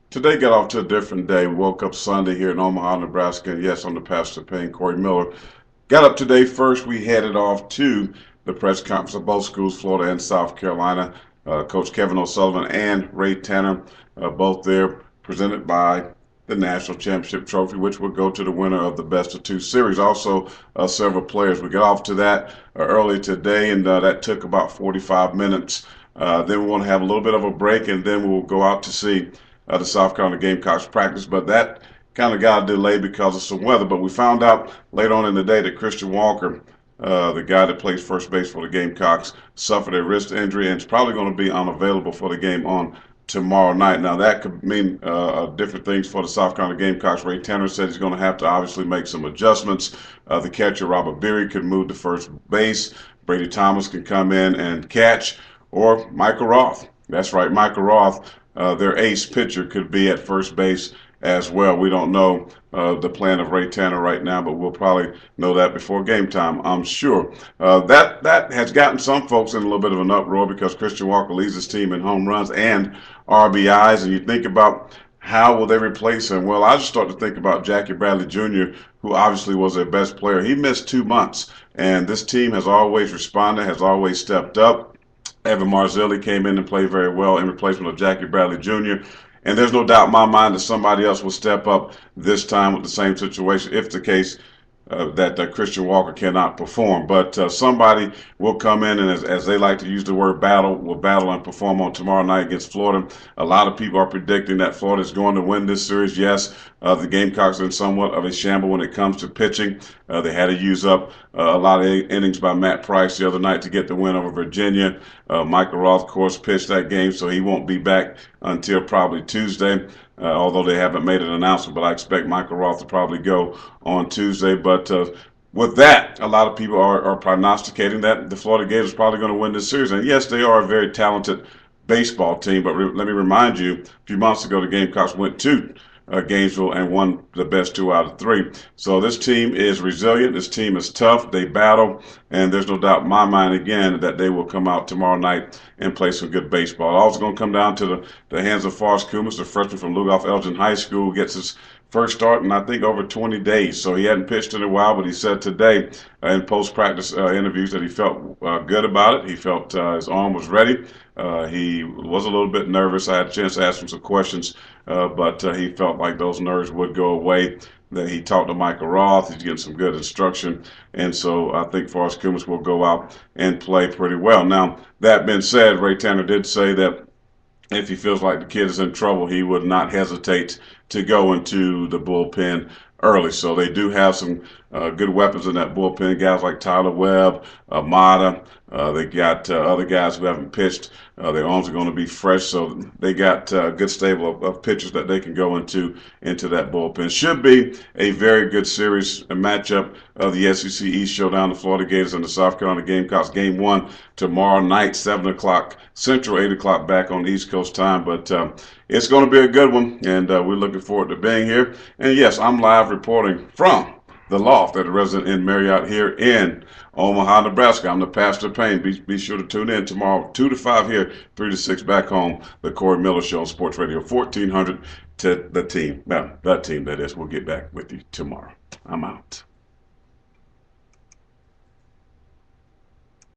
Today got off to a different day. Woke up Sunday here in Omaha, Nebraska, and yes, I'm the pastor paying Corey Miller. Got up today first. We headed off to the press conference of both schools, Florida and South Carolina. Coach Kevin O'Sullivan and Ray Tanner, both there, presented by the National Championship Trophy, which will go to the winner of the best of two series. Also, several players. We got off to that early today, and that took about 45 minutes. Then we want to have a little bit of a break, and then we'll go out to see the South Carolina Gamecocks practice. But that kind of got delayed because of some weather. But we found out later on in the day that Christian Walker, the guy that plays first base for the Gamecocks, suffered a wrist injury and is probably going to be unavailable for the game on tomorrow night. Now that could mean different things for the South Carolina Gamecocks. Ray Tanner said he's going to have to obviously make some adjustments. The catcher Robert Beery could move to first base. Brady Thomas can come in and catch, or Michael Roth. That's right, Michael Roth, their ace pitcher, could be at first base as well. We don't know the plan of Ray Tanner right now, but we'll probably know that before game time, I'm sure. That has gotten some folks in a little bit of an uproar because Christian Walker leads his team in home runs and RBIs, and you think about how will they replace him? Well, I just start to think about Jackie Bradley Jr., who obviously was their best player. He missed 2 months, and this team has always responded, has always stepped up. Evan Marzilli came in and played very well in replacement of Jackie Bradley Jr. And there's no doubt in my mind that somebody else will step up this time with the same situation, if the case that Christian Walker cannot perform. But somebody will come in and, as they like to use the word battle, will battle and perform on tomorrow night against Florida. A lot of people are predicting that Florida is going to win this series. Yes, the Gamecocks are in somewhat of a shamble when it comes to pitching. They had to use up a lot of innings by Matt Price the other night to get the win over Virginia. Michael Roth, of course, pitched that game, so he won't be back until probably Tuesday. Although they haven't made an announcement, but I expect Michael Roth to probably go on Tuesday. But with that, a lot of people are prognosticating that the Florida Gators are probably going to win this series. And yes, they are a very talented baseball team, but let me remind you, a few months ago, the Gamecocks went to Gainesville and won the best 2 out of 3. So this team is resilient. This team is tough. They battle, and there's no doubt in my mind again that they will come out tomorrow night and play some good baseball. It's also going to come down to the hands of Forrest Kumis, the freshman from Lugoff Elgin High School, gets his first start in I think over 20 days. So he hadn't pitched in a while, but he said today in post-practice interviews that he felt good about it. He felt his arm was ready. He was a little bit nervous. I had a chance to ask him some questions, but he felt like those nerves would go away. That he talked to Michael Roth. He's getting some good instruction, and so I think Forrest Kumis will go out and play pretty well. Now, that being said, Ray Tanner did say that if he feels like the kid is in trouble, he would not hesitate to go into the bullpen early. So they do have some good weapons in that bullpen, guys like Tyler Webb, Mata. They got other guys who haven't pitched. Their arms are going to be fresh, so they got a good stable of pitchers that they can go into that bullpen. Should be a very good series, a matchup of the SEC East showdown, the Florida Gators and the South Carolina Gamecocks. Game 1 tomorrow night, 7 o'clock Central, 8 o'clock back on East Coast time. But it's going to be a good one, and we're looking forward to being here. And yes, I'm live reporting from the loft at the Resident Inn Marriott here in Omaha, Nebraska. I'm the pastor Payne. Be sure to tune in tomorrow, 2 to 5 here, 3 to 6 back home. The Corey Miller Show on Sports Radio 1400 to the team. Now, that team, that is. We'll get back with you tomorrow. I'm out.